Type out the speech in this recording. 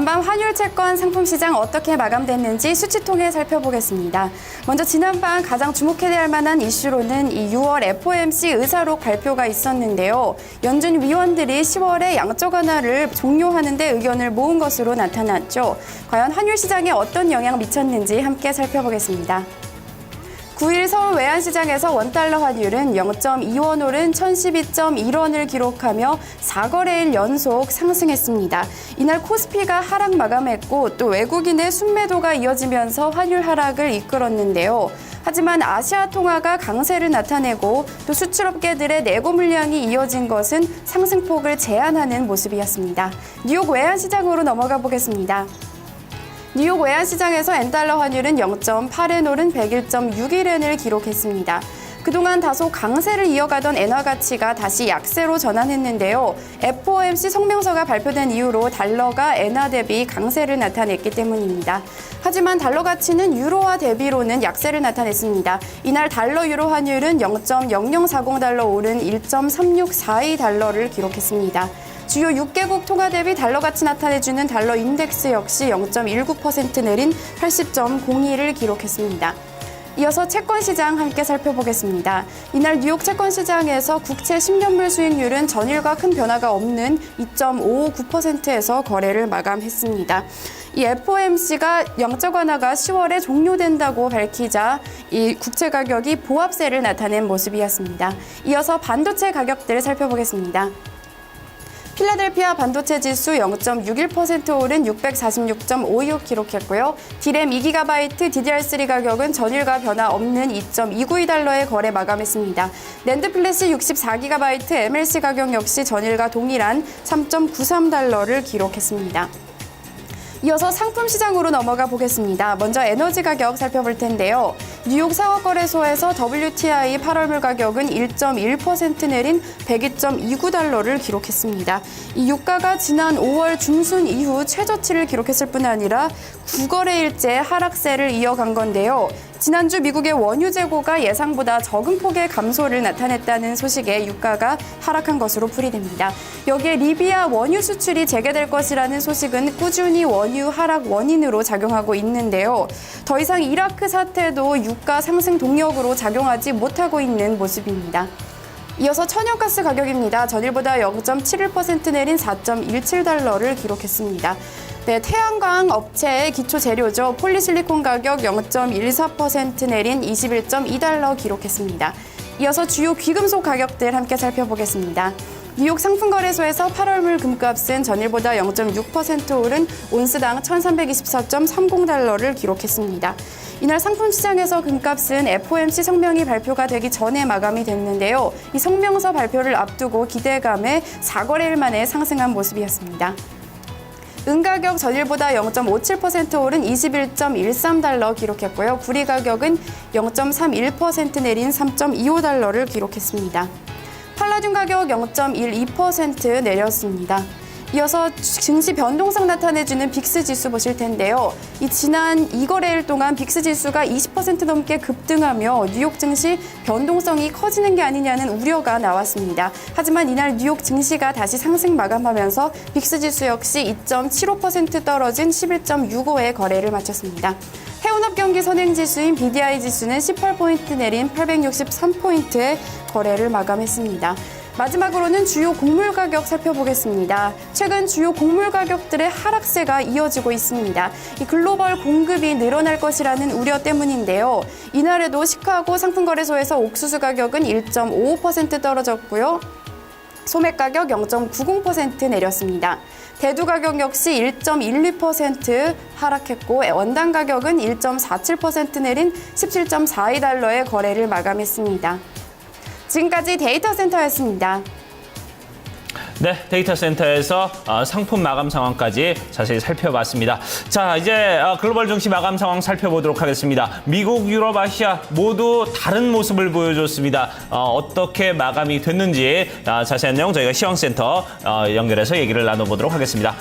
밤 환율 채권 상품 시장 어떻게 마감됐는지 수치 통해 살펴보겠습니다. 먼저 지난밤 가장 주목해야 할 만한 이슈로는 이 6월 FOMC 의사록 발표가 있었는데요. 연준 위원들이 10월에 양적 완화를 종료하는 데 의견을 모은 것으로 나타났죠. 과연 환율 시장에 어떤 영향을 미쳤는지 함께 살펴보겠습니다. 9일 서울 외환시장에서 원달러 환율은 0.2원 오른 1012.1원을 기록하며 4거래일 연속 상승했습니다. 이날 코스피가 하락 마감했고 또 외국인의 순매도가 이어지면서 환율 하락을 이끌었는데요. 하지만 아시아 통화가 강세를 나타내고 또 수출업계들의 내고 물량이 이어진 것은 상승폭을 제한하는 모습이었습니다. 뉴욕 외환시장으로 넘어가 보겠습니다. 뉴욕 외환시장에서 엔달러 환율은 0.8엔 오른 101.61엔을 기록했습니다. 그동안 다소 강세를 이어가던 엔화 가치가 다시 약세로 전환했는데요. FOMC 성명서가 발표된 이후로 달러가 엔화 대비 강세를 나타냈기 때문입니다. 하지만 달러 가치는 유로화 대비로는 약세를 나타냈습니다. 이날 달러 유로 환율은 0.0040달러 오른 1.3642달러를 기록했습니다. 주요 6개국 통화 대비 달러 가치 나타내주는 달러 인덱스 역시 0.19% 내린 80.02를 기록했습니다. 이어서 채권 시장 함께 살펴보겠습니다. 이날 뉴욕 채권 시장에서 국채 10년물 수익률은 전일과 큰 변화가 없는 2.559%에서 거래를 마감했습니다. 이 FOMC가 양적 완화가 10월에 종료된다고 밝히자 이 국채 가격이 보합세를 나타낸 모습이었습니다. 이어서 반도체 가격들을 살펴보겠습니다. 필라델피아 반도체 지수 0.61% 오른 646.56 기록했고요. D램 2GB DDR3 가격은 전일과 변화 없는 2.292달러에 거래 마감했습니다. 낸드 플래시 64GB MLC 가격 역시 전일과 동일한 3.93달러를 기록했습니다. 이어서 상품 시장으로 넘어가 보겠습니다. 먼저 에너지 가격 살펴볼 텐데요. 뉴욕 상업거래소에서 WTI 8월물 가격은 1.1% 내린 102.29달러를 기록했습니다. 이 유가가 지난 5월 중순 이후 최저치를 기록했을 뿐 아니라 9거래일째 하락세를 이어간 건데요. 지난주 미국의 원유 재고가 예상보다 적은 폭의 감소를 나타냈다는 소식에 유가가 하락한 것으로 풀이됩니다. 여기에 리비아 원유 수출이 재개될 것이라는 소식은 꾸준히 원유 하락 원인으로 작용하고 있는데요. 더 이상 이라크 사태도 유가 상승 동력으로 작용하지 못하고 있는 모습입니다. 이어서 천연가스 가격입니다. 전일보다 0.71% 내린 4.17달러를 기록했습니다. 네, 태양광 업체의 기초 재료죠. 폴리실리콘 가격 0.14% 내린 21.2달러 기록했습니다. 이어서 주요 귀금속 가격들 함께 살펴보겠습니다. 뉴욕 상품거래소에서 8월물 금값은 전일보다 0.6% 오른 온스당 1324.30달러를 기록했습니다. 이날 상품 시장에서 금값은 FOMC 성명이 발표가 되기 전에 마감이 됐는데요. 이 성명서 발표를 앞두고 기대감에 4거래일 만에 상승한 모습이었습니다. 은가격 전일보다 0.57% 오른 21.13달러 기록했고요. 구리 가격은 0.31% 내린 3.25달러를 기록했습니다. 팔라듐 가격 0.12% 내렸습니다. 이어서 증시 변동성 나타내주는 빅스 지수 보실 텐데요. 이 지난 2거래일 동안 빅스 지수가 20% 넘게 급등하며 뉴욕 증시 변동성이 커지는 게 아니냐는 우려가 나왔습니다. 하지만 이날 뉴욕 증시가 다시 상승 마감하면서 빅스 지수 역시 2.75% 떨어진 11.65에 거래를 마쳤습니다. 해운업 경기 선행지수인 BDI 지수는 18포인트 내린 863포인트에 거래를 마감했습니다. 마지막으로는 주요 곡물 가격 살펴보겠습니다. 최근 주요 곡물 가격들의 하락세가 이어지고 있습니다. 이 글로벌 공급이 늘어날 것이라는 우려 때문인데요. 이날에도 시카고 상품거래소에서 옥수수 가격은 1.55% 떨어졌고요. 소맥 가격 0.90% 내렸습니다. 대두 가격 역시 1.12% 하락했고 원당 가격은 1.47% 내린 17.42달러에 거래를 마감했습니다. 지금까지 데이터 센터였습니다. 네, 데이터 센터에서 상품 마감 상황까지 자세히 살펴봤습니다. 자, 이제 글로벌 증시 마감 상황 살펴보도록 하겠습니다. 미국, 유럽, 아시아 모두 다른 모습을 보여줬습니다. 어떻게 마감이 됐는지 자세한 내용 저희가 시황센터 연결해서 얘기를 나눠보도록 하겠습니다.